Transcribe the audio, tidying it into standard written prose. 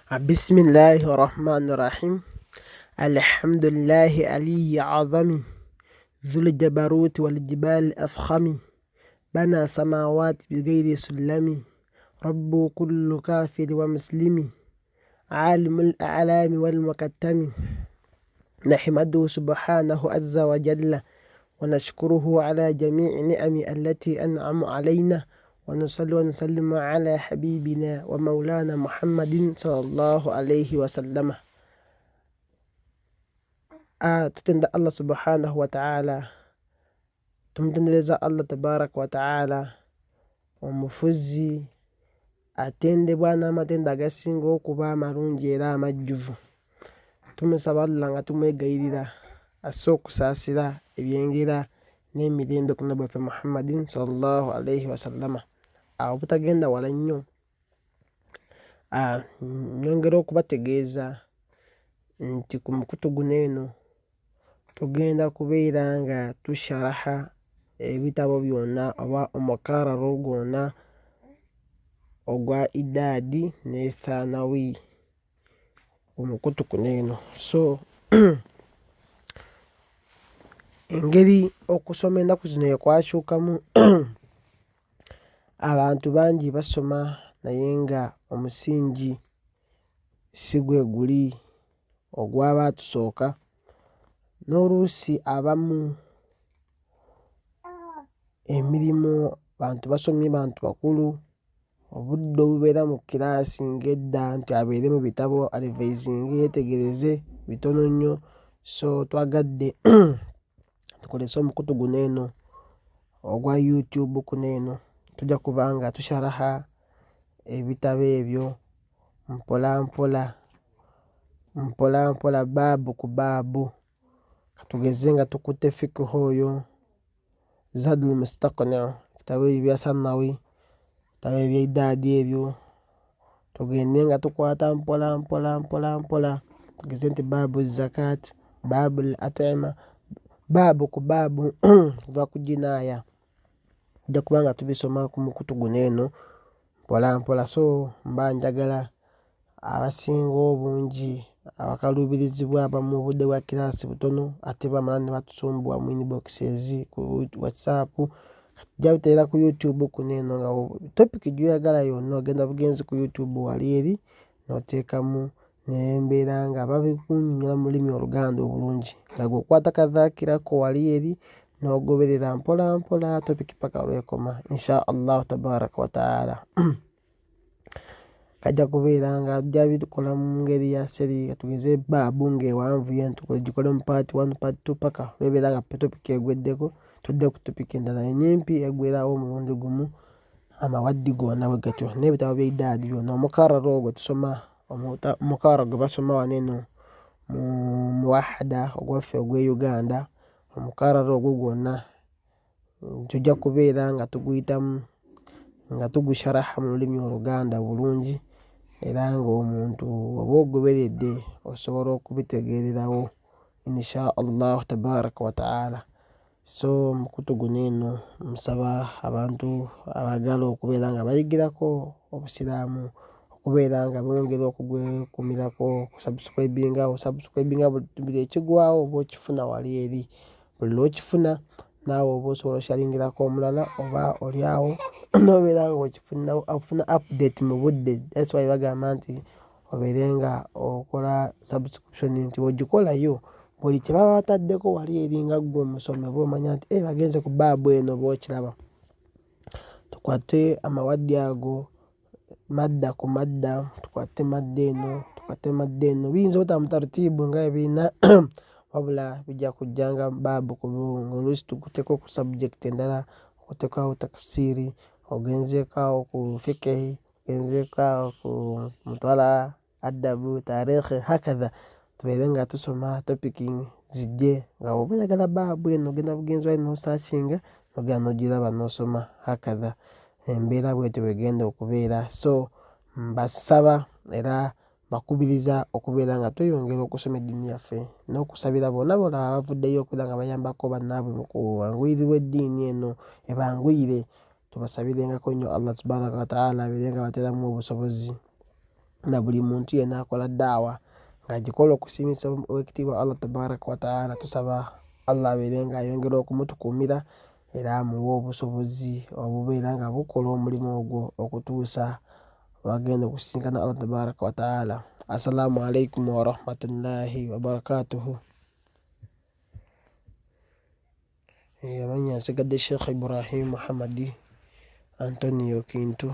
بسم الله الرحمن الرحيم. الحمد لله علي عظمي ذو الجبروت والجبال الأفخم بنى سماوات بغير سلم رب كل كافر ومسلم عالم الأعلام والمكتم نحمده سبحانه عز وجل ونشكره على جميع نعم التي أنعم علينا ونصلي ونسلم على حبيبنا ومولانا محمد صلى الله عليه وسلم. Tutenda Allah subhanahu wa ta'ala, tumtendeleza Allah tabaraka wa ta'ala omufuzi atendebwa n'amatenda agasinga okuba amalungi era amajjuvu. Tumusaba Allah nga tumwegayirira asse okusaasira ebyengera n'emirembe ku nabbi waffe Muhammadin sallallahu alaihi wasallama. Obutagenda wala nnyo, nyongera okubategeeza nti ku mukutu guno eno tugenda kubeera nga tusharaha ebitabo byonna oba omukararo gwonna ogwa idaadi ne thanawi omukutu kuno eno. So engeri okusoma ennaku zino ekwakyukamu abantu bangi basoma naye nga omusingi si gwe guli ogw'abaatusooka. N'oluusi abamu emirimu bantu basomye, bantu bakulu, obudde obubeera mu kiraasi ng'edda nti abeere mu bitabo alivisinge yeetegereze bitono nnyo. So twagadde tukozese omukutu guno eno ogwa YouTube kuno eno, tujja kuba nga tusharaha ebitabo ebyo mpola mpola baabu ku baabu. Katugeze nga tukutte fikihu oyo, Zadul Mustaqni, ebitabo ebyo bya Sanawi, ebitabo eby'iddaadi ebyo, tugende nga tukwata mpola tugeze nti baabu zakat, baabu at'ima, baabu ku baabu kuva ku jinaaya. Tujja kuba nga tubisoma ku mukutu guno eno mpola. So mba njagala abasinga obungi abakaluubirizibwa abamu obudde bwa kiraasi butono ate bamala ne batusumbuwa mu inboxes ku WhatsApp. Tujja biteera ku YouTube kuno eno nga topiki gy'oyagala yonna ogenda bugenzi ku YouTube wali eri n'oteekamu n'embeera nga babikunnyonnyola mu lulimi Oluganda obulungi, nga gw'okwata kadhaakirako wali eri n'ogoberera mpola topiki paka lw'ekoma insha Allah tabaraka wa ta'ala. Kajja kubeera nga ajja bitukola mu ngeri ya seri, tugeze baabu ng'ewanvuyo tugikole mu part 1 part 2 paka lw'ebeera nga topiki egweddeko, tudde ku topiki endala enyimpi eggwerawo omulundi gumu, amawaddi gonna bwe gatyo n'ebitabo by'iddaadi byonna. Omukarraro ogwo tusoma, omukarraro gwe basoma wano eno mu muwahada ogwaffe ogw'e Uganda, omukarraro ogwo gwonna tujja kubeera nga tuguyitamu nga tugusharaha mu lulimi Oluganda bulungi, era ng'omuntu oba ogoberedde osobola okubitegeererawo insha Allah tabaraka wa ta'ala. So omukutu guno eno musaba abantu abagala okubeera nga bayigirako obusiraamu okubeera nga bongera okugwekumirako, okusubscribinga buli ekigwawo oba okifuna wali eri. Buli lw'okifuna naawe oba osobola osharingirako omulala oba oli awo n'obeera nga ofuna update mu budde. That's why bagamba nti obeere nga okola subscription, nti bw'ogikolayo buli kye baba bataddeko wali eri nga ggwe omusomi oba omanya nti bagenze ku baabu eno oba okiraba. Tukwate amawaddi ago madda ku madda, tukwate madda eno biyinza obutaba mu tartiibu nga ebirina wabula bijja kujjanga baabu ku oluusi tukuteeko ku subject endala, okuteeko awo tafsiri, ogenzeeko awo ku fiqh, ogenzeeko awo ku mutala, adabu, taarikhi, hakadha. Tubeere nga tusoma topiki zijje nga oba oyagala baabu eno ogenda bugenzi wali n'osakinga n'ogenda n'ogiraba n'osoma hakadha. Embeera bwetyo bwegenda okubeera. So mbasaba era mbakubiriza okubeera nga tweyongera okusoma eddiini yaffe n'okusabira bonna abavuddeyo okubeera nga bayambako bannaabwe mu kwanguyirirwa eddiini eno ebanguyire. Tubasabirengako nnyo Allah tabaraka wa ta'ala abeere nga bateeramu obusobozi na buli muntu yenna akola daawa ng'agikola okusiimisa owekitiibwa Allah tabaraka wa taala. Tusaba Allah abeere nga ayongera okumutukuumira era amuwe obusobozi obubeera nga bukola omulimu ogwo okutuusa lwagenda okusisinkana Allah tabaraka wa taala. Assalamu alaikum warahmatullahi wabarakatuhu. Amannya nsigadde Sheikh Ibrahim Muhammad Antonio Kintu.